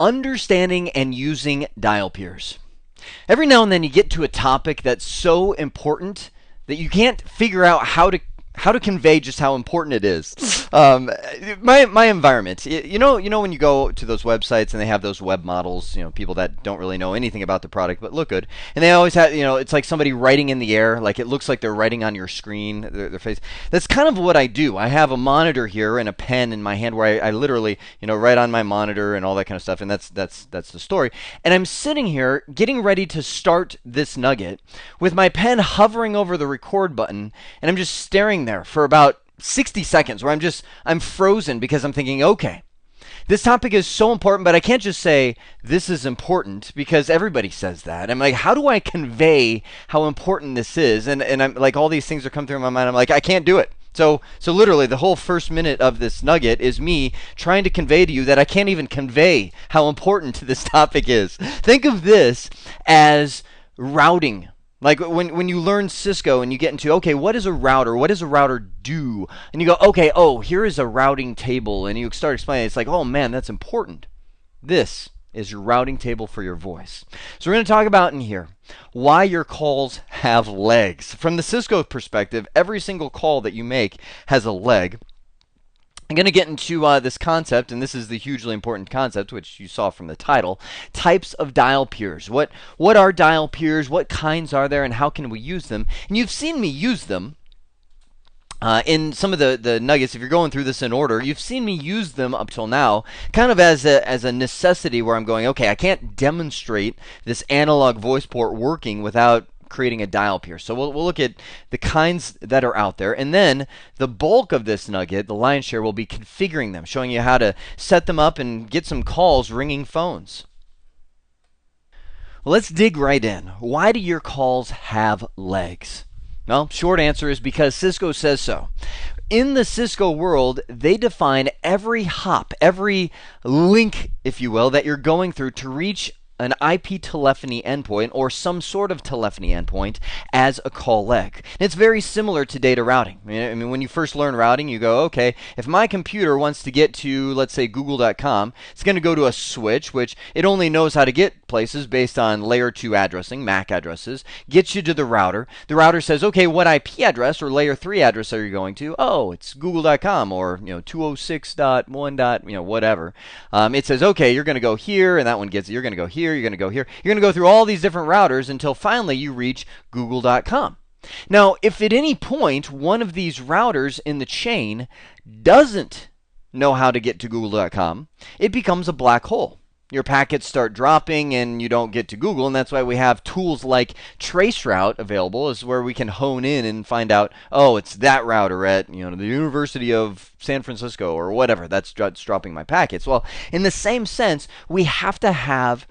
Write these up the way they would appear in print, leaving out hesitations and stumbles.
Understanding and using dial peers. Every now and then you get to a topic that's so important that you can't figure out how to convey just how important it is. My environment. You know when you go to those websites and they have those web models, people that don't really know anything about the product but look good, and they always have, it's like somebody writing in the air, like it looks like they're writing on your screen, their face. That's kind of what I do. I have a monitor here and a pen in my hand where I literally, write on my monitor and all that kind of stuff, and that's the story. And I'm sitting here getting ready to start this nugget with my pen hovering over the record button, and I'm just staring there for about 60 seconds where I'm frozen because I'm thinking, okay, this topic is so important, but I can't just say this is important because everybody says that. I'm like, how do I convey how important this is? And I'm like, all these things are coming through my mind. I'm like, I can't do it. So literally the whole first minute of this nugget is me trying to convey to you that I can't even convey how important this topic is. Think of this as routing. Like when you learn Cisco and you get into, okay, what is a router? What does a router do? And you go, okay, here is a routing table. And you start explaining, it's like, oh man, that's important. This is your routing table for your voice. So we're going to talk about in here why your calls have legs. From the Cisco perspective, every single call that you make has a leg. I'm going to get into this concept, and this is the hugely important concept, which you saw from the title, types of dial peers. What are dial peers? What kinds are there, and how can we use them? And you've seen me use them in some of the nuggets. If you're going through this in order, you've seen me use them up till now kind of as a necessity where I'm going, okay, I can't demonstrate this analog voice port working without creating a dial peer. So we'll look at the kinds that are out there, and then the bulk of this nugget, the lion's share, will be configuring them, showing you how to set them up and get some calls ringing phones. Well, let's dig right in. Why do your calls have legs? Well, short answer is because Cisco says so. In the Cisco world, they define every hop, every link, if you will, that you're going through to reach an IP telephony endpoint or some sort of telephony endpoint as a call leg. And it's very similar to data routing. I mean, when you first learn routing, you go, okay, if my computer wants to get to, let's say, google.com, it's going to go to a switch, which it only knows how to get places based on layer 2 addressing, MAC addresses, gets you to the router. The router says, okay, what IP address or layer 3 address are you going to? Oh, it's google.com or 206.1. Whatever. It says, okay, you're going to go here, and that one gets it. You're going to go here. You're going to go here. You're going to go through all these different routers until finally you reach google.com. Now, if at any point one of these routers in the chain doesn't know how to get to google.com, it becomes a black hole. Your packets start dropping and you don't get to Google, and that's why we have tools like Traceroute available, is where we can hone in and find out, oh, it's that router at the University of San Francisco or whatever that's dropping my packets. Well, in the same sense, we have to have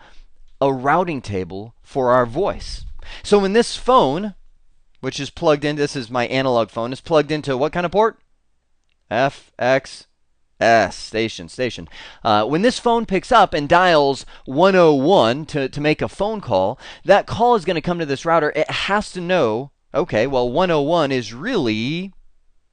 a routing table for our voice. So when this phone, which is plugged in, this is my analog phone, is plugged into what kind of port? FX. Station. When this phone picks up and dials 101 to make a phone call, that call is going to come to this router. It has to know, okay, well, 101 is really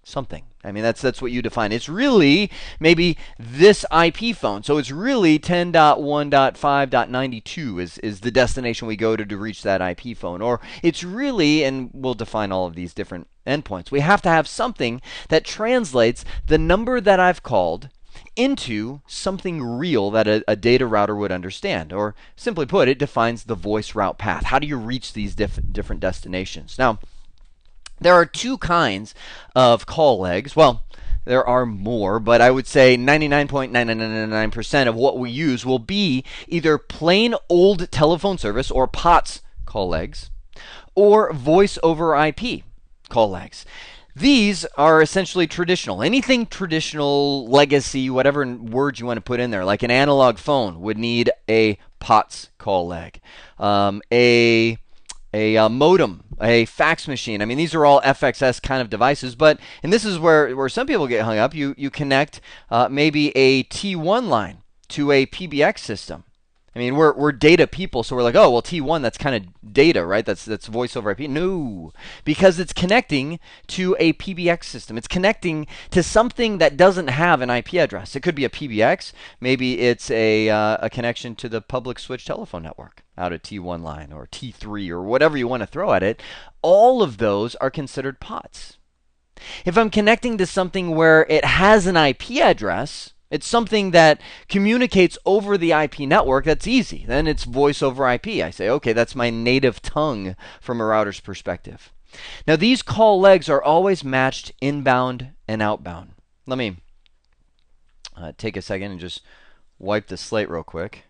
something. I mean, that's what you define. It's really maybe this IP phone. So it's really 10.1.5.92 is the destination we go to reach that IP phone. Or it's really, and we'll define all of these different endpoints. We have to have something that translates the number that I've called into something real that a data router would understand. Or simply put, it defines the voice route path. How do you reach these different destinations? Now, there are two kinds of call legs. Well, there are more, but I would say 99.9999% of what we use will be either plain old telephone service or POTS call legs or voice over IP call legs. These are essentially traditional. Anything traditional, legacy, whatever word you want to put in there, like an analog phone would need a POTS call leg. A modem, a fax machine. I mean, these are all FXS kind of devices, and this is where some people get hung up. You connect maybe a T1 line to a PBX system. I mean, we're data people, so we're like, oh, well, T1, that's kind of data, right? That's voice over IP. No, because it's connecting to a PBX system. It's connecting to something that doesn't have an IP address. It could be a PBX. Maybe it's a connection to the public switch telephone network out of T1 line or T3 or whatever you want to throw at it. All of those are considered POTS. If I'm connecting to something where it has an IP address, it's something that communicates over the IP network, that's easy. Then it's voice over IP. I say, okay, that's my native tongue from a router's perspective. Now, these call legs are always matched inbound and outbound. Let me take a second and just wipe the slate real quick.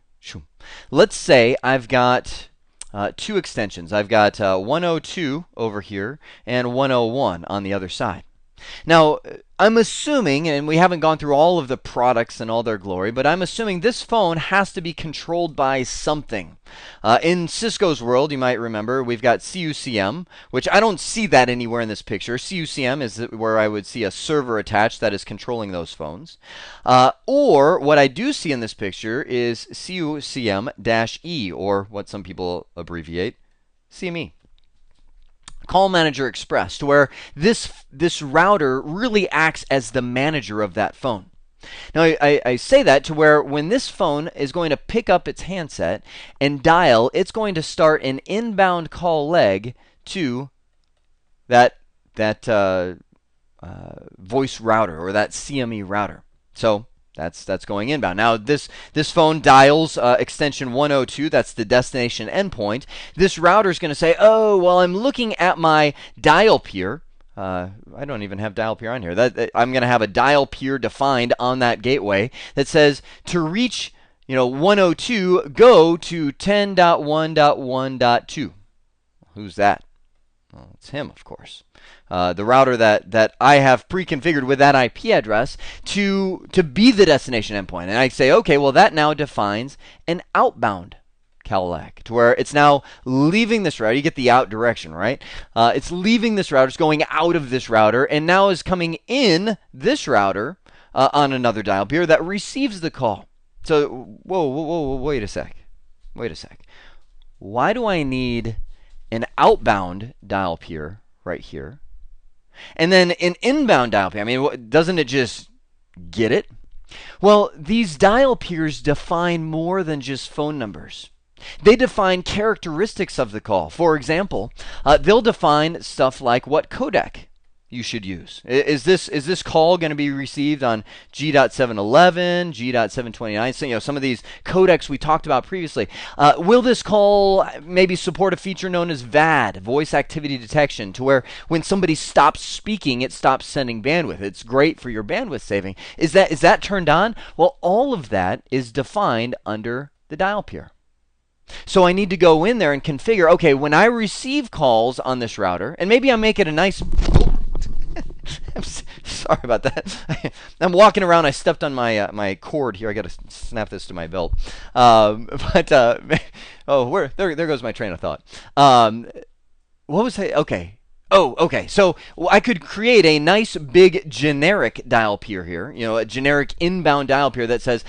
Let's say I've got two extensions. I've got 102 over here and 101 on the other side. Now, I'm assuming, and we haven't gone through all of the products in all their glory, but I'm assuming this phone has to be controlled by something. In Cisco's world, you might remember, we've got CUCM, which I don't see that anywhere in this picture. CUCM is where I would see a server attached that is controlling those phones. Or what I do see in this picture is CUCM-E, or what some people abbreviate, CME. Call Manager Express, to where this router really acts as the manager of that phone. Now, I say that to where when this phone is going to pick up its handset and dial, it's going to start an inbound call leg to that voice router or that CME router. So that's going inbound. Now, this phone dials extension 102. That's the destination endpoint. This router is going to say, oh, well, I'm looking at my dial peer. I don't even have dial peer on here. I'm going to have a dial peer defined on that gateway that says to reach 102, go to 10.1.1.2. Who's that? Well, it's him, of course. The router that I have pre-configured with that IP address to be the destination endpoint. And I say, okay, well, that now defines an outbound call leg, to where it's now leaving this router. You get the out direction, right? It's leaving this router, it's going out of this router, and now is coming in this router on another dial peer that receives the call. So, whoa, wait a sec. Why do I need an outbound dial peer right here, and then an inbound dial peer? I mean, doesn't it just get it? Well, these dial peers define more than just phone numbers. They define characteristics of the call. For example, they'll define stuff like what codec you should use. Is this call going to be received on G.711, G.729? So, some of these codecs we talked about previously. Will this call maybe support a feature known as VAD, voice activity detection, to where when somebody stops speaking, it stops sending bandwidth? It's great for your bandwidth saving. Is that turned on? Well, all of that is defined under the dial peer. So I need to go in there and configure, okay, when I receive calls on this router, and maybe I make it a nice... I'm sorry about that. I'm walking around. I stepped on my cord here. I got to snap this to my belt. There goes my train of thought. What was I? Okay. Oh, okay. So I could create a nice big generic dial peer here. A generic inbound dial peer that says,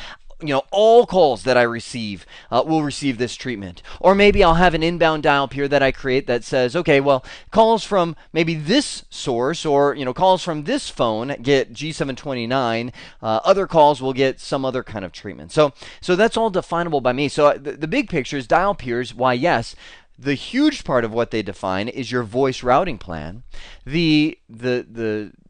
all calls that I receive will receive this treatment. Or maybe I'll have an inbound dial peer that I create that says, okay, well, calls from maybe this source or, calls from this phone get G729. Other calls will get some other kind of treatment. So that's all definable by me. So the big picture is dial peers. Why, yes. The huge part of what they define is your voice routing plan. The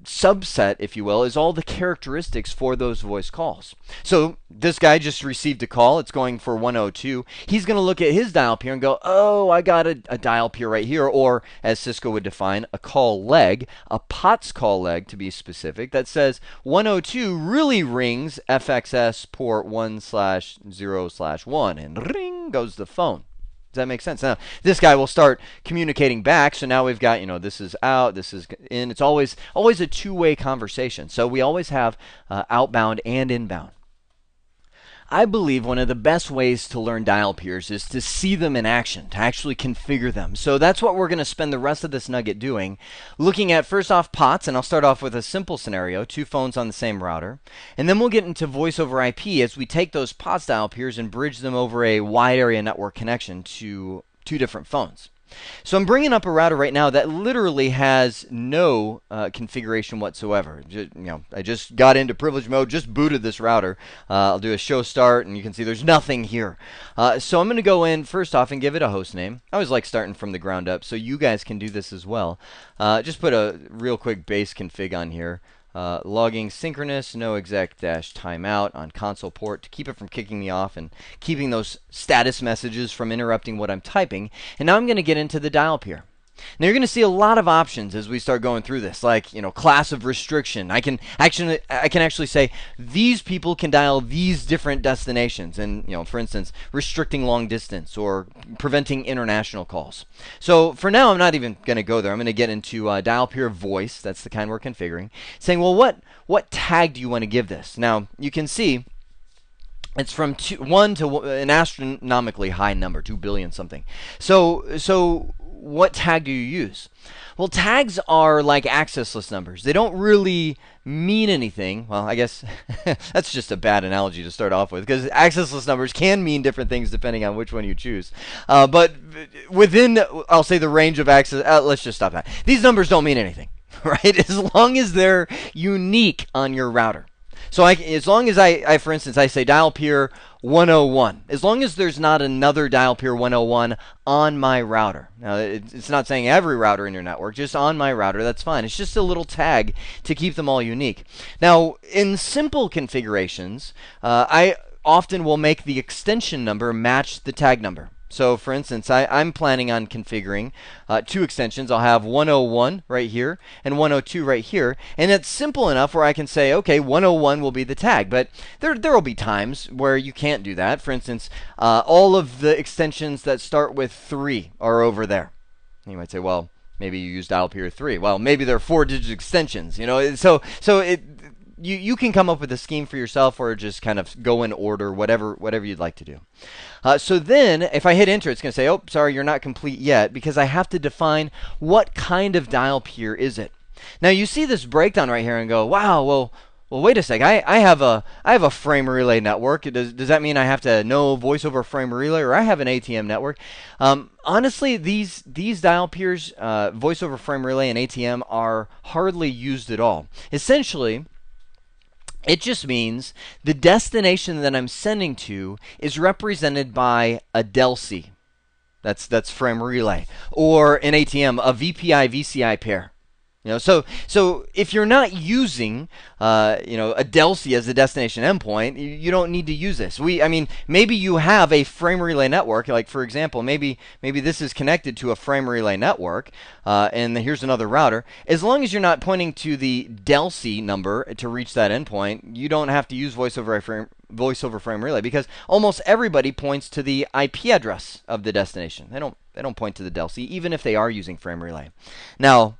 subset, if you will, is all the characteristics for those voice calls. So this guy just received a call. It's going for 102. He's going to look at his dial peer and go, oh, I got a dial peer right here. Or, as Cisco would define, a call leg, a POTS call leg to be specific, that says 102 really rings FXS port 1/0/1, and ring goes the phone. Does that make sense? Now, this guy will start communicating back. So now we've got, this is out, this is in. It's always a two-way conversation. So we always have outbound and inbound. I believe one of the best ways to learn dial peers is to see them in action, to actually configure them. So that's what we're going to spend the rest of this nugget doing, looking at first off POTS, and I'll start off with a simple scenario, 2 phones on the same router, and then we'll get into voice over IP as we take those POTS dial peers and bridge them over a wide area network connection to 2 different phones. So I'm bringing up a router right now that literally has no configuration whatsoever. I just got into privilege mode, just booted this router. I'll do a show start, and you can see there's nothing here. So I'm going to go in first off and give it a host name. I always like starting from the ground up, so you guys can do this as well. Just put a real quick base config on here. Logging synchronous, no exec dash timeout on console port to keep it from kicking me off and keeping those status messages from interrupting what I'm typing. And now I'm going to get into the dial peer. Now you're going to see a lot of options as we start going through this, like class of restriction. I can actually say these people can dial these different destinations, and for instance, restricting long distance or preventing international calls. So for now, I'm not even going to go there. I'm going to get into dial peer voice. That's the kind we're configuring. Saying, well, what tag do you want to give this? Now you can see it's from 1 to an astronomically high number, 2 billion something. So what tag do you use? Well, tags are like access list numbers. They don't really mean anything. Well, I guess that's just a bad analogy to start off with, because access list numbers can mean different things depending on which one you choose. But within, I'll say, the range of access, let's just stop that. These numbers don't mean anything, right? As long as they're unique on your router. So as long as I, for instance, I say dial peer 101, as long as there's not another dial peer 101 on my router. Now, it's not saying every router in your network, just on my router, that's fine. It's just a little tag to keep them all unique. Now, in simple configurations, I often will make the extension number match the tag number. So for instance, I'm planning on configuring 2 extensions. I'll have 101 right here and 102 right here. And it's simple enough where I can say, okay, 101 will be the tag. But there will be times where you can't do that. For instance, all of the extensions that start with 3 are over there. You might say, well, maybe you use dial peer 3. Well, maybe they're 4-digit extensions. You can come up with a scheme for yourself, or just kind of go in order, whatever you'd like to do. So then, if I hit enter, it's going to say, oh, sorry, you're not complete yet, because I have to define what kind of dial peer is it. Now, you see this breakdown right here and go, wow, well, wait a sec. I have a frame relay network. Does that mean I have to know voice over frame relay, or I have an ATM network? Honestly, these dial peers, voice over frame relay and ATM, are hardly used at all. Essentially, it just means the destination that I'm sending to is represented by a DELC. That's frame relay. Or an ATM, a VPI VCI pair. So if you're not using a DELC as a destination endpoint, you don't need to use this. Maybe you have a frame relay network. Like, for example, maybe this is connected to a frame relay network, and here's another router. As long as you're not pointing to the DELC number to reach that endpoint, you don't have to use voice over frame relay, because almost everybody points to the IP address of the destination. They don't point to the DELC, even if they are using frame relay. Now,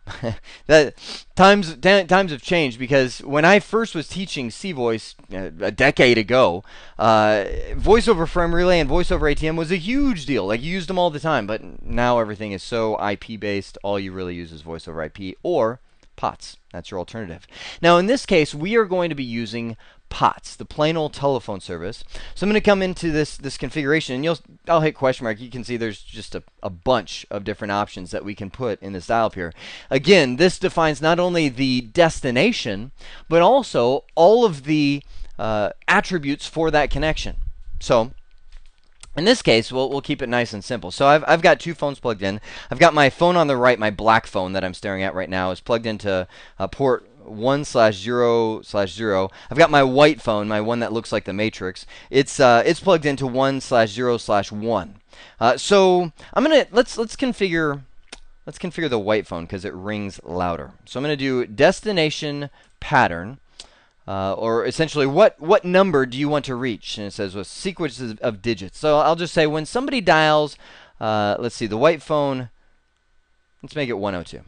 times have changed, because when I first was teaching CVOICE a decade ago, voice over frame relay and voice over ATM was a huge deal. Like, you used them all the time. But now everything is so IP based. All you really use is voice over IP or POTS. That's your alternative. Now, in this case, we are going to be using POTS, the plain old telephone service. So I'm going to come into this configuration, and I'll hit question mark. You can see there's just a bunch of different options that we can put in this dial peer. Again, this defines not only the destination, but also all of the attributes for that connection. So in this case, we'll keep it nice and simple. So I've got 2 phones plugged in. I've got my phone on the right, my black phone that I'm staring at right now, is plugged into port 1/0/0. I've got my white phone, my one that looks like the Matrix. It's plugged into 1/0/1. So I'm gonna let's configure the white phone, because it rings louder. So I'm gonna do destination pattern. Or essentially, what number do you want to reach? And it says with sequences of digits. So I'll just say when somebody dials, let's see, the white phone, let's make it 102.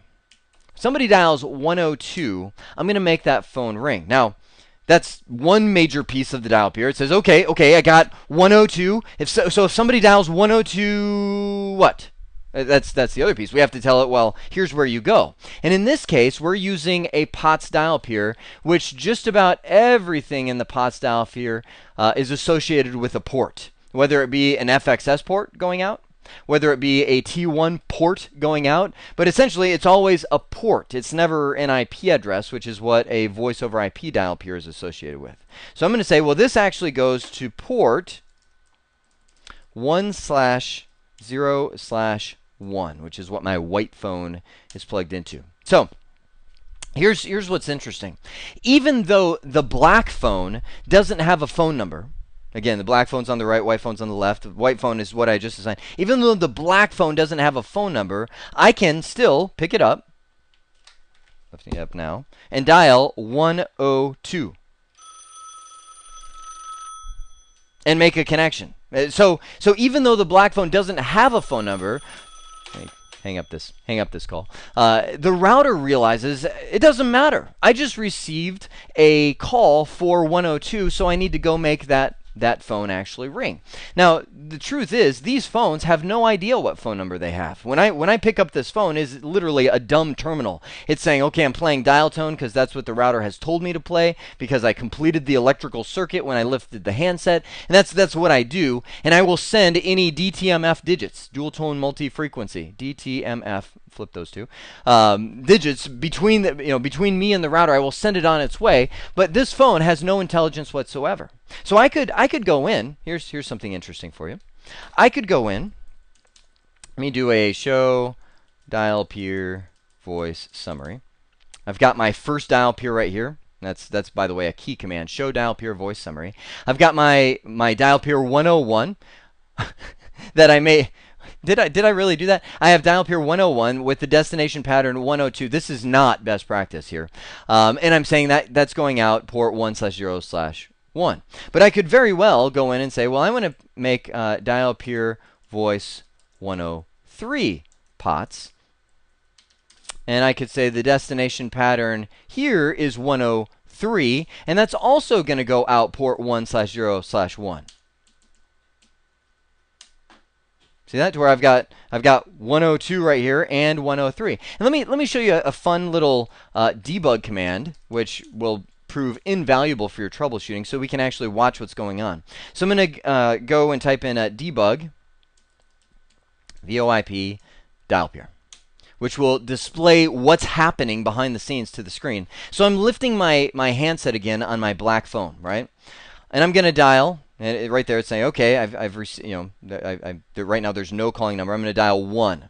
Somebody dials 102, I'm going to make that phone ring. Now, That's one major piece of the dial peer. It says, okay, I got 102. If somebody dials 102, what? That's the other piece. We have to tell it, well, here's where you go. And in this case, we're using a POTS dial peer, which just about everything in the POTS dial peer is associated with a port, whether it be an FXS port going out, whether it be a T1 port going out, but essentially it's always a port. It's never an IP address, which is what a voice over IP dial peer is associated with. So I'm going to say, well, this actually goes to port 1/0/1, which is what my white phone is plugged into. So here's what's interesting. Even though the black phone doesn't have a phone number, again, the black phone's on the right, white phone's on the left. The white phone is what I just assigned. Even though the black phone doesn't have a phone number, I can still pick it up, lifting it up now, and dial 102 and make a connection. So even though the black phone doesn't have a phone number, hang up this call. The router realizes it doesn't matter. I just received a call for 102, so I need to go make that phone actually ring. Now, the truth is, these phones have no idea what phone number they have. When I pick up this phone, it's literally a dumb terminal. It's saying, okay, I'm playing dial tone because that's what the router has told me to play because I completed the electrical circuit when I lifted the handset, and that's what I do. And I will send any DTMF digits, dual tone multi-frequency, DTMF. Flip those two digits between me and the router. I will send it on its way, but this phone has no intelligence whatsoever. So I could go in. Here's something interesting for you. I could go in. Let me do a show dial peer voice summary. I've got my first dial peer right here. That's by the way a key command. Show dial peer voice summary. I've got my dial peer 101 that I may. Did I really do that? I have dial peer 101 with the destination pattern 102. This is not best practice here. And I'm saying that's going out port 1/0/1. But I could very well go in and say, well, I want to make dial peer voice 103 POTS. And I could say the destination pattern here is 103. And that's also going to go out port 1/0/1. See that? To where I've got 102 right here and 103. And let me show you a fun little debug command, which will prove invaluable for your troubleshooting, so we can actually watch what's going on. So I'm going to go and type in debug VOIP dial peer, which will display what's happening behind the scenes to the screen. So I'm lifting my handset again on my black phone, right? And I'm going to dial. And right there, it's saying, okay, I've received, right now there's no calling number. I'm going to dial 1.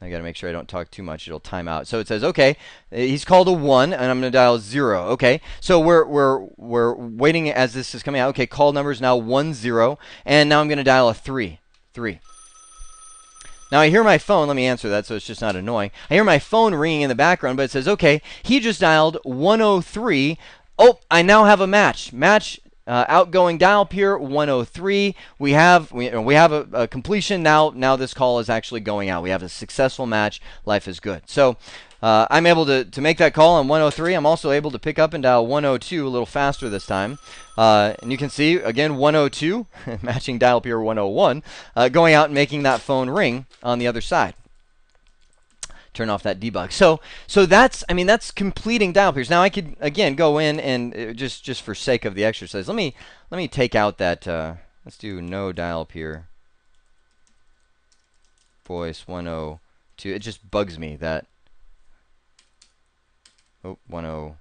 I got to make sure I don't talk too much; it'll time out. So it says, okay, he's called a 1, and I'm going to dial 0. Okay, so we're waiting as this is coming out. Okay, call number is now 10, and now I'm going to dial a 3. Now I hear my phone. Let me answer that so it's just not annoying. I hear my phone ringing in the background, but it says, okay, he just dialed 103. Oh, I now have a match. Outgoing dial peer 103. We have a completion now. Now this call is actually going out. We have a successful match. Life is good. So I'm able to make that call on 103. I'm also able to pick up and dial 102 a little faster this time. And you can see again 102 matching dial peer 101 going out and making that phone ring on the other side. Turn off that debug. So that's completing dial peers. Now I could again go in and just for sake of the exercise, let me take out that. Let's do no dial peer voice 102. It just bugs me that. Oh, 10.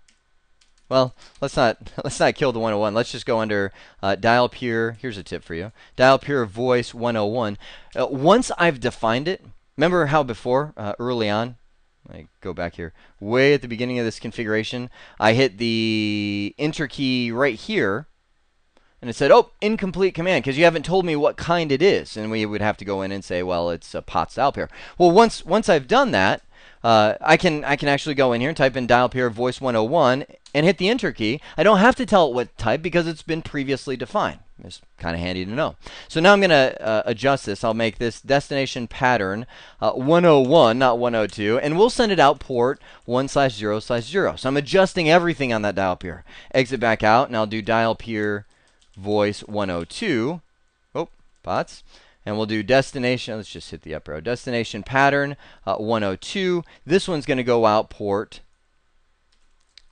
Well, let's not kill the 101. Let's just go under dial peer. Here's a tip for you. Dial peer voice 101. Once I've defined it. Remember how before, early on, I go back here, way at the beginning of this configuration, I hit the enter key right here, and it said, oh, incomplete command, because you haven't told me what kind it is. And we would have to go in and say, well, it's a POTS dial pair. Well, once I've done that, I can actually go in here and type in dial pair voice 101 and hit the enter key. I don't have to tell it what type because it's been previously defined. It's kind of handy to know. So now I'm going to adjust this. I'll make this destination pattern 101, not 102, and we'll send it out port 1/0/0. So I'm adjusting everything on that dial peer. Exit back out, and I'll do dial peer voice 102. Oh, pots. And we'll do destination. Let's just hit the up arrow. Destination pattern 102. This one's going to go out port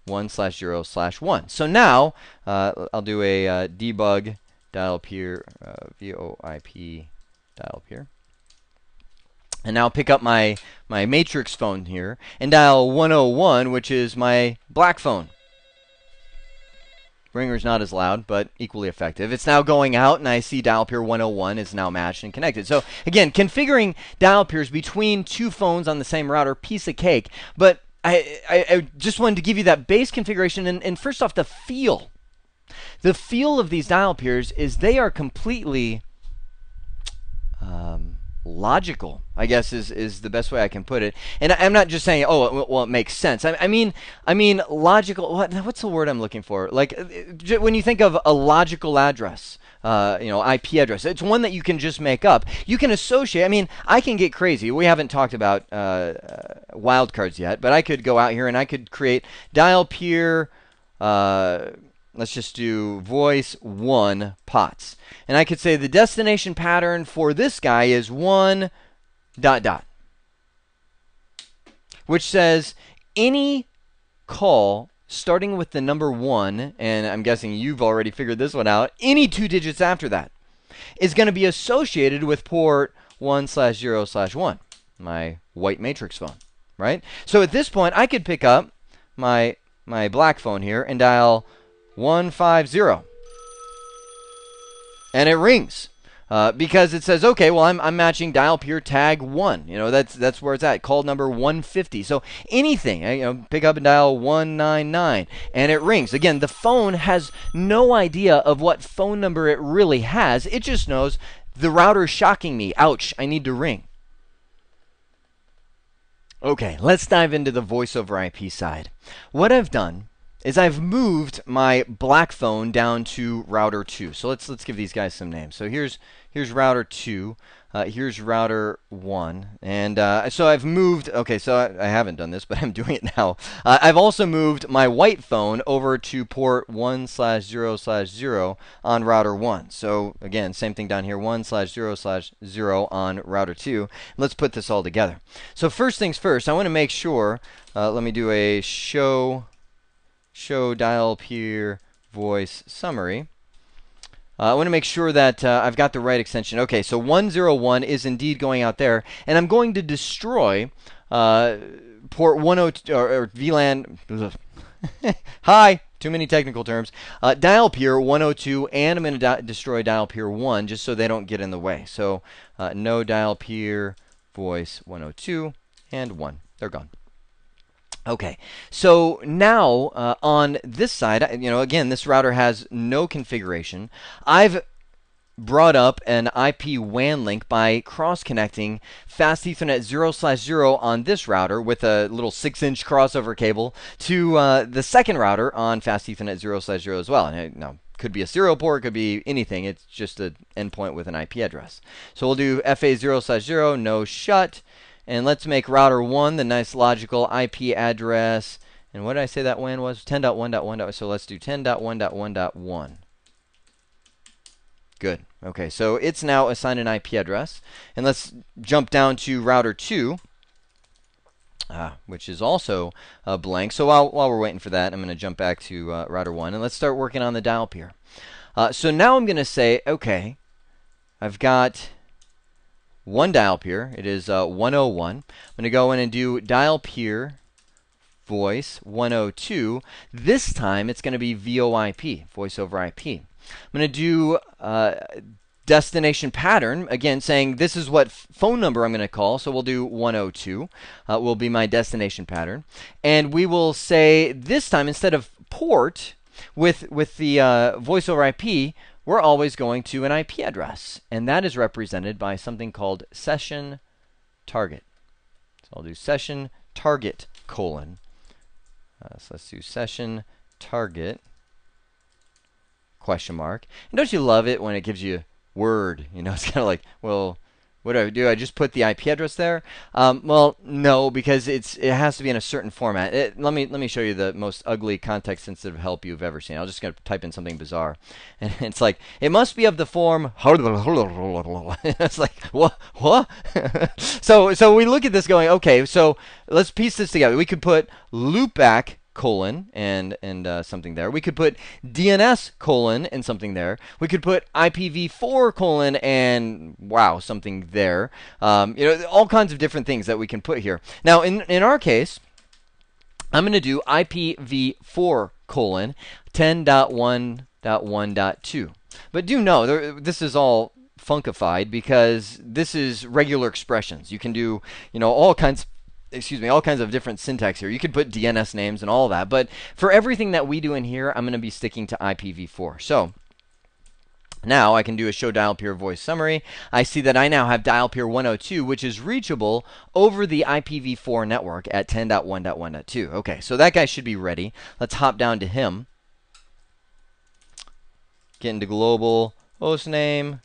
1/0/1. So now I'll do a debug dial peer VOIP dial peer. And now pick up my matrix phone here and dial 101, which is my black phone. Ringer's not as loud, but equally effective. It's now going out, and I see dial peer 101 is now matched and connected. So again, configuring dial peers between two phones on the same router, piece of cake. But I just wanted to give you that base configuration, and first off, the feel. The feel of these dial peers is they are completely logical, I guess is the best way I can put it. And I'm not just saying, oh, well, it makes sense. I mean logical. What's the word I'm looking for? Like when you think of a logical address, IP address, it's one that you can just make up. You can associate. I mean, I can get crazy. We haven't talked about wildcards yet, but I could go out here and I could create dial peer. Let's just do voice 1 pots. And I could say the destination pattern for this guy is 1 ... which says any call starting with the number 1, and I'm guessing you've already figured this one out, any 2 digits after that is going to be associated with port 1/0/1, my white matrix phone, right? So at this point, I could pick up my black phone here and dial 150, and it rings because it says, okay, well, I'm matching dial peer tag 1. That's where it's at. Call number 150. So anything, pick up and dial 199, and it rings. Again, the phone has no idea of what phone number it really has. It just knows the router's shocking me. Ouch! I need to ring. Okay, let's dive into the voice over IP side. What I've done is I've moved my black phone down to router 2. So let's give these guys some names. So here's router 2. Here's router 1. And so I've moved. Okay, so I haven't done this, but I'm doing it now. I've also moved my white phone over to port 1/0/0 on router 1. So again, same thing down here, 1/0/0 on router 2. Let's put this all together. So first things first, I want to make sure. Let me do a show dial peer voice summary. I want to make sure that I've got the right extension. Okay, so 101 is indeed going out there, and I'm going to destroy port 102 or VLAN. Hi, too many technical terms. Dial peer 102, and I'm going to destroy dial peer 1 just so they don't get in the way. So no dial peer voice 102 and 1. They're gone. Okay, so now on this side, again, this router has no configuration. I've brought up an IP WAN link by cross-connecting fast Ethernet 0/0 on this router with a little 6-inch crossover cable to the second router on fast Ethernet 0/0 as well. And now, could be a serial port, could be anything. It's just an endpoint with an IP address. So we'll do FA 0/0, no shut. And let's make router 1 the nice logical IP address. And what did I say that WAN was? 10.1.1. So let's do 10.1.1.1. Good. Okay, so it's now assigned an IP address. And let's jump down to router 2, which is also blank. So while we're waiting for that, I'm going to jump back to router 1. And let's start working on the dial peer. So now I'm going to say, okay, I've got one dial peer. It is 101. I'm going to go in and do dial peer voice 102. This time it's going to be VoIP, voice over IP. I'm going to do destination pattern, again saying this is what phone number I'm going to call. So we'll do 102 will be my destination pattern. And we will say this time, instead of port with the voice over IP, we're always going to an IP address, and that is represented by something called session target. So I'll do session target colon. So let's do session target question mark. And don't you love it when it gives you word? You know, it's kind of like, well, what do? I just put the IP address there? Well, no, because it has to be in a certain format. Let me show you the most ugly context-sensitive help you've ever seen. I'm just going to type in something bizarre, and it's like it must be of the form. It's like what? So we look at this going, okay, so let's piece this together. We could put loopback colon and something there. We could put DNS colon and something there. We could put IPv4 colon and wow, something there. You know, all kinds of different things that we can put here. Now, in our case, I'm going to do IPv4 colon 10.1.1.2. But do know this is all funkified because this is regular expressions. You can do, you know, all kinds of different syntax here. You could put DNS names and all that, but for everything that we do in here, I'm going to be sticking to IPv4. So now I can do a show dial peer voice summary. I see that I now have dial peer 102, which is reachable over the IPv4 network at 10.1.1.2. Okay, so that guy should be ready. Let's hop down to him. Get into global hostname,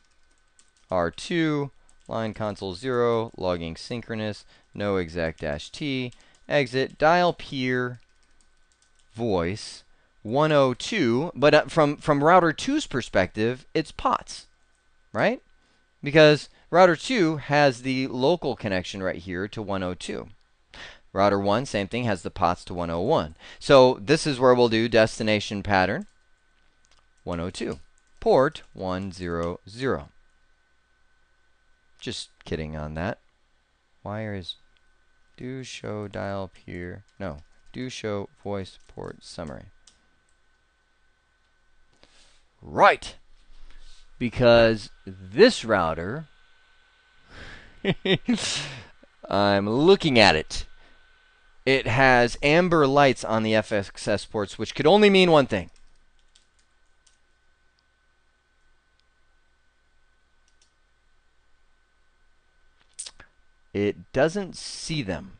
R2, line console 0, logging synchronous, no exec -t, exit, dial peer voice 102, but from router 2's perspective, it's POTS, right? Because router 2 has the local connection right here to 102. Router 1, same thing, has the POTS to 101. So this is where we'll do destination pattern 102, port 100. Just kidding on that. Why is do show dial peer? No, do show voice port summary. Right, because this router, I'm looking at it. It has amber lights on the FXS ports, which could only mean one thing. It doesn't see them.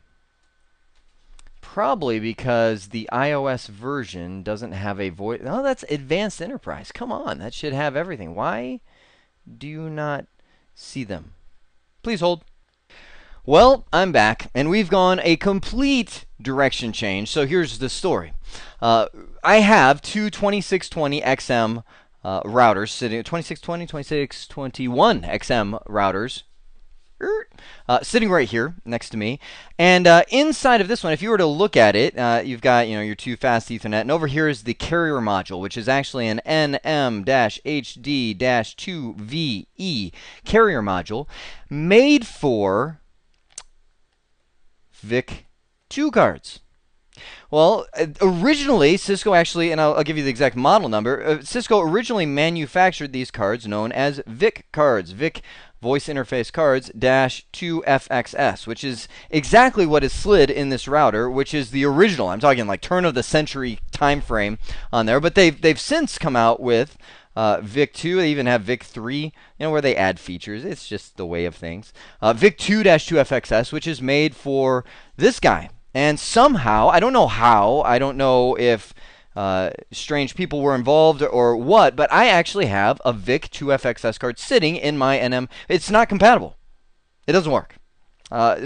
Probably because the iOS version doesn't have a voice. Oh, that's Advanced Enterprise. Come on, that should have everything. Why do you not see them? Please hold. Well, I'm back, and we've gone a complete direction change. So here's the story. I have two 2620 XM routers sitting, 2620, 2621 XM routers sitting right here next to me, and inside of this one, if you were to look at it, you've got your two fast Ethernet, and over here is the carrier module, which is actually an NM-HD-2VE carrier module made for VIC-2 cards. Well, originally, Cisco actually, and I'll give you the exact model number, Cisco originally manufactured these cards known as VIC cards, VIC voice interface cards -2FXS, which is exactly what is slid in this router, which is the original. I'm talking like turn of the century time frame on there, but they've since come out with VIC-2. They even have VIC-3, where they add features. It's just the way of things. VIC-2-2FXS, which is made for this guy. And somehow, I don't know how, I don't know if strange people were involved or what, but I actually have a VIC-2FXS card sitting in my NM. It's not compatible. It doesn't work.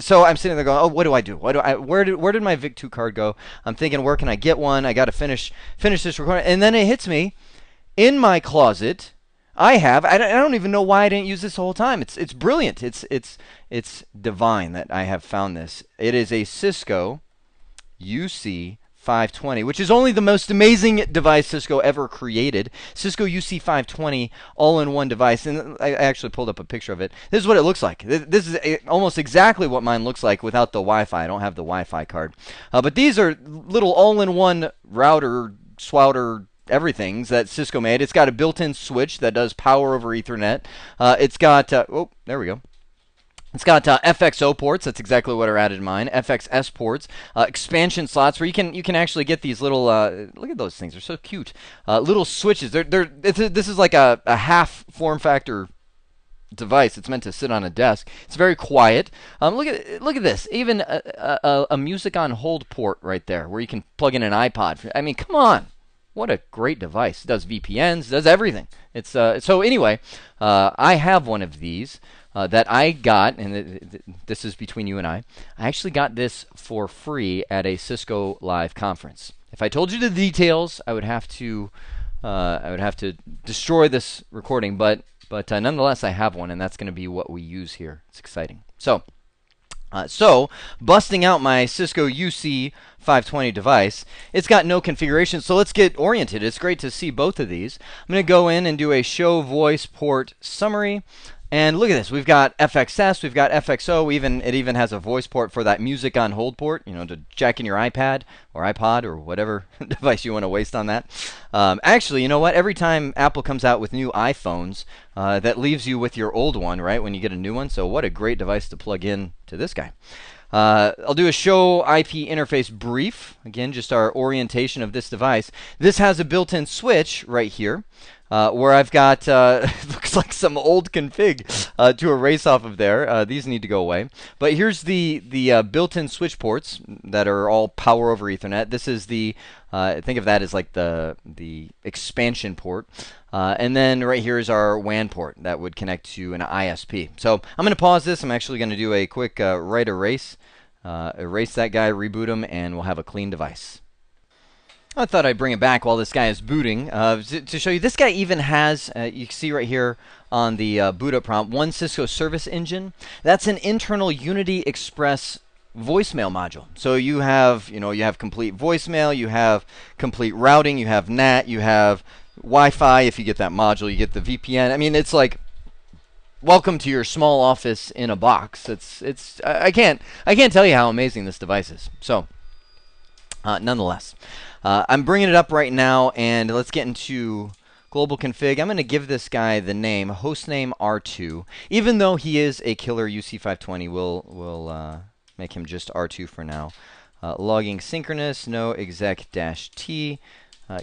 So I'm sitting there going, oh, what do I do? Where did my VIC-2 card go? I'm thinking, where can I get one? I got to finish this recording. And then it hits me. In my closet, I don't even know why I didn't use this the whole time. It's brilliant. It's divine that I have found this. It is a Cisco UC520, which is only the most amazing device Cisco ever created. Cisco UC520 all-in-one device, and I actually pulled up a picture of it. This is what it looks like. This is almost exactly what mine looks like without the Wi-Fi. I don't have the Wi-Fi card. But these are little all-in-one router, swouter, everything's that Cisco made. It's got a built-in switch that does power over Ethernet. It's got, oh, there we go. It's got FXO ports. That's exactly what are added in mine. FXS ports, expansion slots where you can actually get these little. Look at those things; they're so cute. Little switches. This is like a half form factor device. It's meant to sit on a desk. It's very quiet. Look at this. Even a music on hold port right there, where you can plug in an iPod. I mean, come on. What a great device. It does VPNs, does everything. It's so anyway, I have one of these that I got, and this is between you and I. I actually got this for free at a Cisco Live conference. If I told you the details, I would have to destroy this recording, but nonetheless, I have one, and that's going to be what we use here. It's exciting. So busting out my Cisco UC520 device, it's got no configuration, so let's get oriented. It's great to see both of these. I'm going to go in and do a show voice port summary. And look at this. We've got FXS, we've got FXO, it even has a voice port for that music on hold port, to jack in your iPad or iPod or whatever device you want to waste on that. Actually, you know what? Every time Apple comes out with new iPhones, that leaves you with your old one, right, when you get a new one. So what a great device to plug in to this guy. I'll do a show IP interface brief. Again, just our orientation of this device. This has a built-in switch right here. Where I've got, looks like some old config to erase off of there. These need to go away. But here's the built-in switch ports that are all power over Ethernet. This is the, think of that as like the expansion port. And then right here is our WAN port that would connect to an ISP. So I'm going to pause this. I'm actually going to do a quick write erase. Erase that guy, reboot him, and we'll have a clean device. I thought I'd bring it back while this guy is booting to show you. This guy even has, you can see right here on the boot up prompt, one Cisco service engine. That's an internal Unity Express voicemail module. So you have, you have complete voicemail, you have complete routing, you have NAT, you have Wi-Fi. If you get that module, you get the VPN. I mean, it's like welcome to your small office in a box. I can't tell you how amazing this device is. So, nonetheless. I'm bringing it up right now, and let's get into global config. I'm going to give this guy the name, hostname R2. Even though he is a killer UC520, we'll make him just R2 for now. Logging synchronous, no exec-t.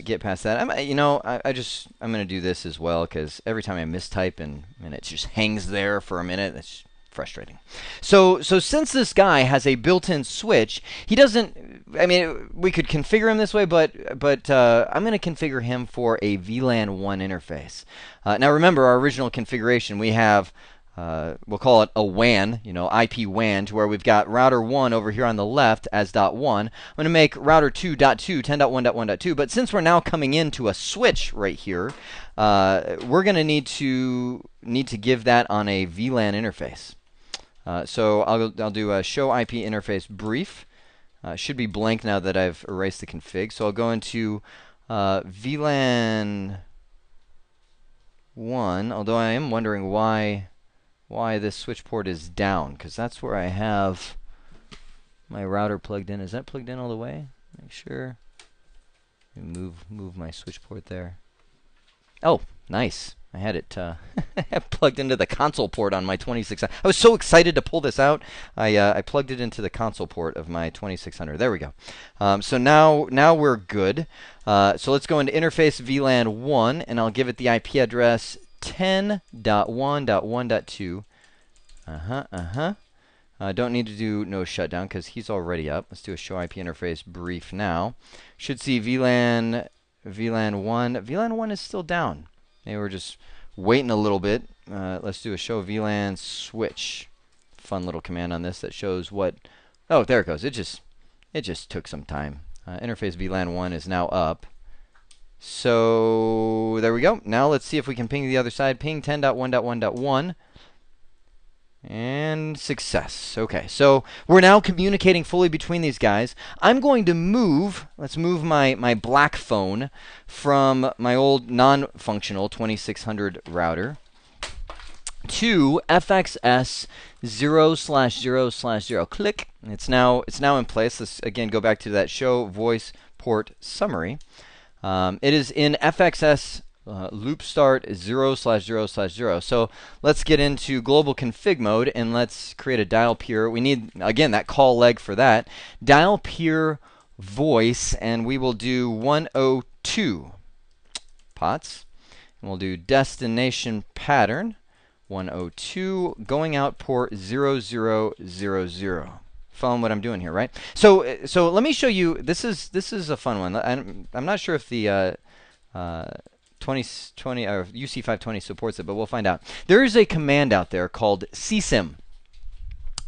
Get past that. I'm going to do this as well, because every time I mistype and it just hangs there for a minute, it's frustrating. So since this guy has a built-in switch, he doesn't. I mean, we could configure him this way, but I'm going to configure him for a VLAN 1 interface. Now remember our original configuration. We have we'll call it a WAN, IP WAN, to where we've got router 1 over here on the left as .1. I'm going to make router 2 .2, 10.1.1.2. But since we're now coming into a switch right here, we're going to need to give that on a VLAN interface. So I'll do a show IP interface brief. Should be blank now that I've erased the config. So I'll go into VLAN 1, although I am wondering why this switch port is down, because that's where I have my router plugged in. Is that plugged in all the way? Make sure. Move my switch port there. Oh, nice. I had it plugged into the console port on my 2600. I was so excited to pull this out. I plugged it into the console port of my 2600. There we go. So now we're good. So let's go into interface VLAN 1, and I'll give it the IP address 10.1.1.2. Don't need to do no shutdown because he's already up. Let's do a show IP interface brief now. Should see VLAN 1. VLAN 1 is still down. Maybe we're just waiting a little bit. Let's do a show VLAN switch. Fun little command on this that shows what. Oh, there it goes. It just took some time. Interface VLAN 1 is now up. So there we go. Now let's see if we can ping the other side. Ping 10.1.1.1. And success. Okay, so we're now communicating fully between these guys. I'm going to let's move my black phone from my old non-functional 2600 router to FXS 0/0/0. Click. It's now in place. Let's again go back to that show voice port summary. It is in FXS loop start 0/0/0. So let's get into global config mode and let's create a dial peer. We need, again, that call leg for that. Dial peer voice, and we will do 102 POTS. And we'll do destination pattern 102 going out port 0000. Following what I'm doing here, right? So let me show you. This is a fun one. I'm not sure if the 2020 or UC520 supports it, but we'll find out. There is a command out there called CSIM.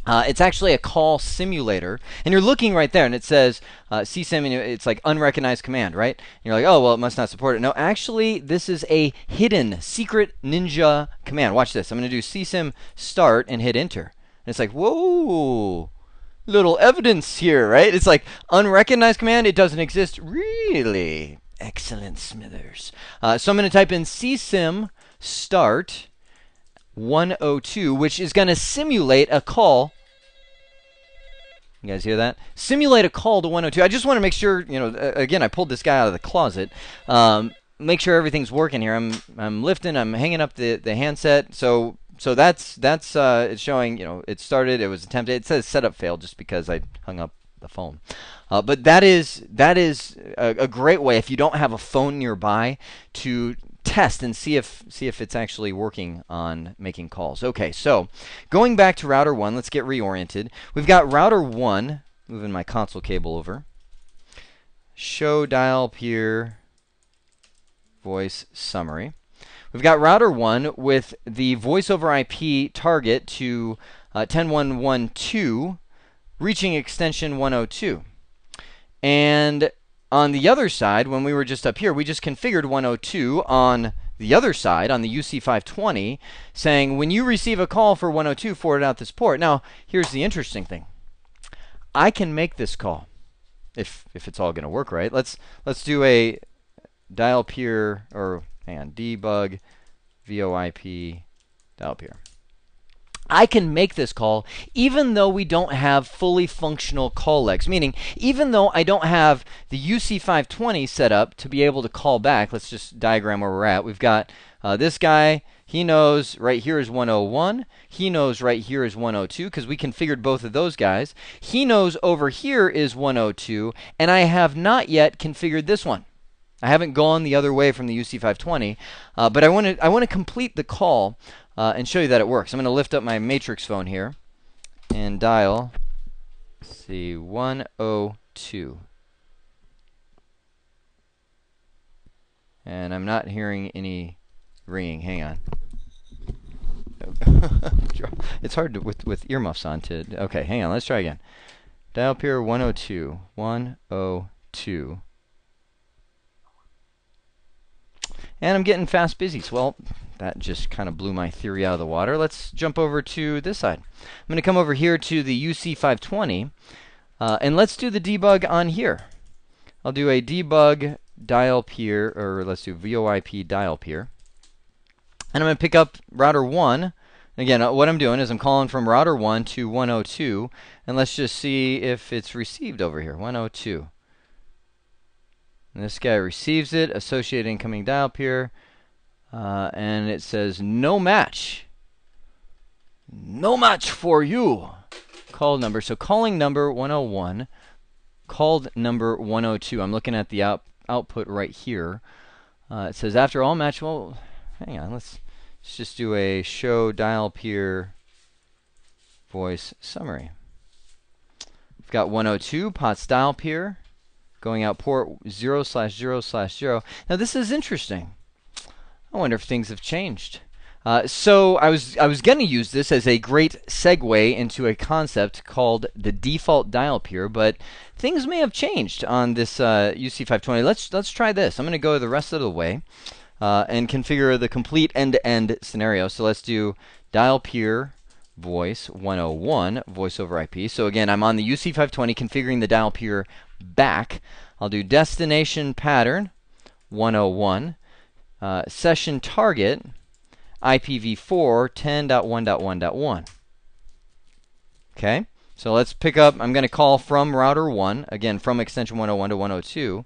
It's actually a call simulator, and you're looking right there, and it says CSIM, and it's like unrecognized command, right? And you're like, oh, well, it must not support it. No, actually, this is a hidden, secret ninja command. Watch this. I'm going to do CSIM start and hit enter. And it's like, whoa, little evidence here, right? It's like unrecognized command. It doesn't exist. Really? Excellent, Smithers. So I'm going to type in CSIM start 102, which is going to simulate a call. You guys hear that? Simulate a call to 102. I just want to make sure, again, I pulled this guy out of the closet. Make sure everything's working here. I'm lifting, I'm hanging up the handset. So that's it's showing, it started, it was attempted. It says setup failed just because I hung up the phone. But that is a great way, if you don't have a phone nearby, to test and see if it's actually working on making calls. Okay, so going back to router 1, let's get reoriented. We've got router 1, moving my console cable over. Show dial peer voice summary. We've got router 1 with the voice over IP target to 10112, reaching extension 102. And on the other side, when we were just up here, we just configured 102 on the other side, on the UC520, saying when you receive a call for 102, forward out this port. Now, here's the interesting thing. I can make this call, if it's all going to work right. Let's do a dial peer, or hang on, debug VoIP dial peer. I can make this call even though we don't have fully functional call legs, meaning even though I don't have the UC520 set up to be able to call back. Let's just diagram where we're at. We've got this guy. He knows right here is 101. He knows right here is 102 because we configured both of those guys. He knows over here is 102, and I have not yet configured this one. I haven't gone the other way from the UC520, but I want to complete the call and show you that it works. I'm going to lift up my matrix phone here and dial, let's see, 102. And I'm not hearing any ringing. Hang on. It's hard to, with earmuffs on to. Okay, hang on. Let's try again. Dial peer 102. 102. And I'm getting fast busies. Well, that just kind of blew my theory out of the water. Let's jump over to this side. I'm going to come over here to the UC520, and let's do the debug on here. I'll do a debug dial peer, or let's do VoIP dial peer. And I'm going to pick up router 1. Again, what I'm doing is I'm calling from router 1 to 102, and let's just see if it's received over here, 102. And this guy receives it, associate incoming dial peer, and it says no match. No match for you. Call number. So calling number 101, called number 102. I'm looking at the output right here. It says after all match. Well, hang on. Let's just do a show dial peer voice summary. We've got 102 POTS dial peer. Going out port 0/0/0. Now this is interesting. I wonder if things have changed. So I was going to use this as a great segue into a concept called the default dial peer, but things may have changed on this UC520. Let's try this. I'm going to go the rest of the way and configure the complete end-to-end scenario. So let's do dial peer voice 101 voice over IP. So again, I'm on the UC520 configuring the dial peer back. I'll do destination pattern 101, session target IPv4 10.1.1.1. Okay, so let's pick up. I'm going to call from router 1, again from extension 101 to 102.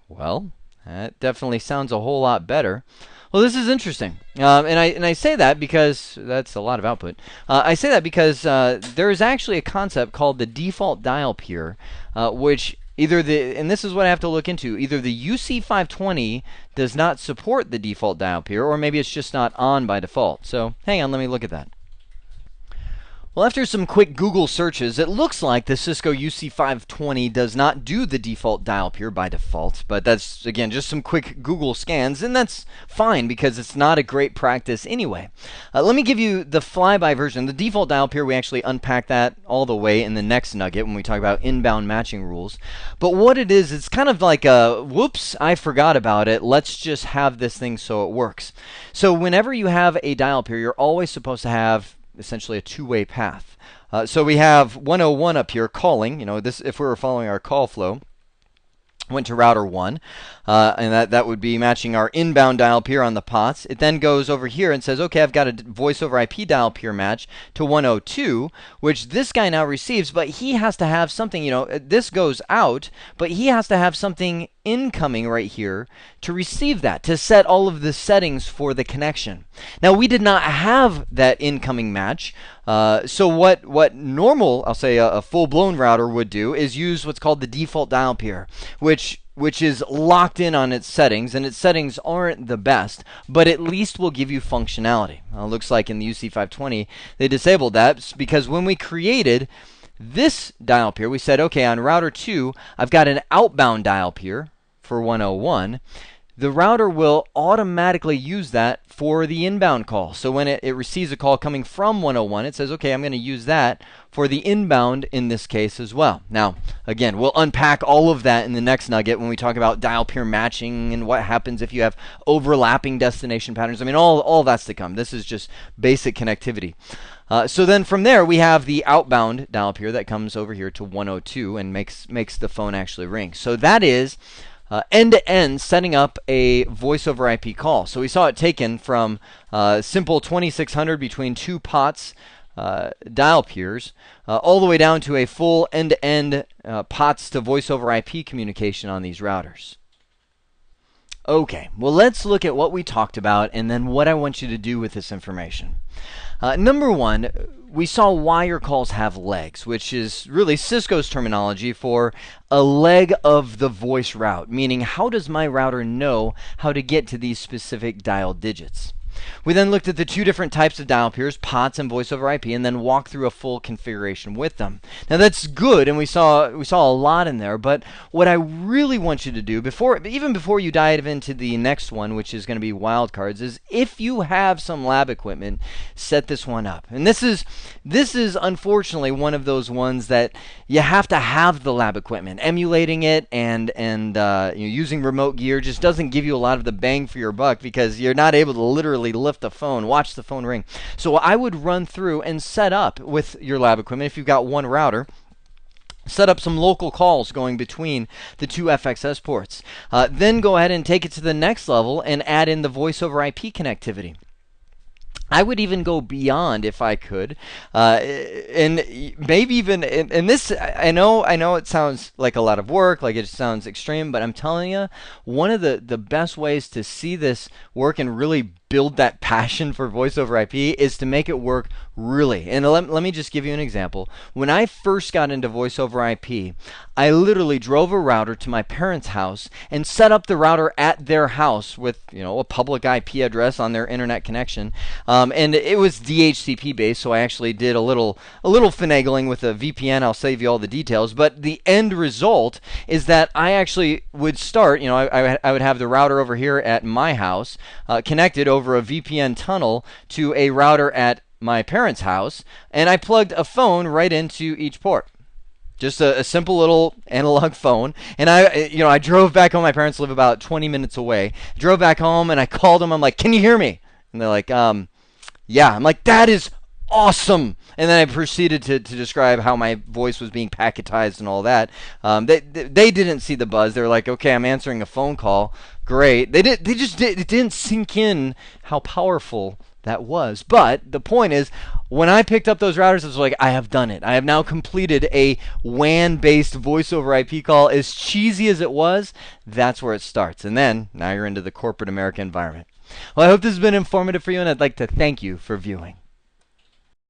Well, that definitely sounds a whole lot better. Well, this is interesting, and I say that because that's a lot of output. I say that because there is actually a concept called the default dial peer, which either and this is what I have to look into, either the UC520 does not support the default dial peer, or maybe it's just not on by default. So hang on, let me look at that. Well, after some quick Google searches, it looks like the Cisco UC520 does not do the default dial peer by default, but that's, again, just some quick Google scans, and that's fine because it's not a great practice anyway. Let me give you the flyby version. The default dial peer, we actually unpack that all the way in the next nugget when we talk about inbound matching rules. But what it is, it's kind of like a, whoops, I forgot about it. Let's just have this thing so it works. So whenever you have a dial peer, you're always supposed to have essentially a two-way path. So we have 101 up here calling. This, if we were following our call flow, went to router 1, and that would be matching our inbound dial peer on the POTS. It then goes over here and says, okay, I've got a voice over IP dial peer match to 102, which this guy now receives, but he has to have something, this goes out, but he has to have something incoming right here to receive that, to set all of the settings for the connection. Now, we did not have that incoming match, so what normal, I'll say a full-blown router would do is use what's called the default dial peer, which is locked in on its settings, and its settings aren't the best, but at least will give you functionality. It looks like in the UC520 they disabled that because when we created this dial peer, we said, okay, on router 2, I've got an outbound dial peer for 101. The router will automatically use that for the inbound call. So when it receives a call coming from 101, it says, okay, I'm going to use that for the inbound in this case as well. Now, again, we'll unpack all of that in the next nugget when we talk about dial peer matching and what happens if you have overlapping destination patterns. I mean, all that's to come. This is just basic connectivity. So then from there, we have the outbound dial peer that comes over here to 102 and makes the phone actually ring. So that is end-to-end setting up a voice over IP call. So we saw it taken from simple 2600 between two POTS dial peers all the way down to a full end-to-end POTS to voice over IP communication on these routers. Okay, well, let's look at what we talked about and then what I want you to do with this information. Number one, we saw wire calls have legs, which is really Cisco's terminology for a leg of the voice route, meaning how does my router know how to get to these specific dial digits? We then looked at the two different types of dial peers, POTS and voice over IP, and then walked through a full configuration with them. Now that's good, and we saw a lot in there, but what I really want you to do even before you dive into the next one, which is going to be wildcards, is if you have some lab equipment, set this one up. And this is unfortunately one of those ones that you have to have the lab equipment. Emulating it and using remote gear just doesn't give you a lot of the bang for your buck because you're not able to literally lift the phone, watch the phone ring. So I would run through and set up with your lab equipment, if you've got one router, set up some local calls going between the two FXS ports. Then go ahead and take it to the next level and add in the voice over IP connectivity. I would even go beyond if I could, and maybe even, and this, I know it sounds like a lot of work, like it sounds extreme, but I'm telling you, one of the best ways to see this work and really build that passion for voice over IP is to make it work really. And let me just give you an example. When I first got into voice over IP, I literally drove a router to my parents' house and set up the router at their house with a public IP address on their internet connection. And it was DHCP based, so I actually did a little finagling with a VPN. I'll save you all the details, but the end result is that I actually would start. I would have the router over here at my house connected over a VPN tunnel to a router at my parents' house, and I plugged a phone right into each port. Just a simple little analog phone. And I drove back home. My parents live about 20 minutes away. Drove back home and I called them. I'm like, "Can you hear me?" And they're like, "Yeah." I'm like, "That is awesome." And then I proceeded to describe how my voice was being packetized and all that. They didn't see the buzz. They were like, "Okay, I'm answering a phone call. Great." It didn't sink in how powerful that was. But the point is, when I picked up those routers, I was like, I have done it. I have now completed a WAN-based voice over IP call. As cheesy as it was, that's where it starts. And then, now you're into the corporate America environment. Well, I hope this has been informative for you, and I'd like to thank you for viewing.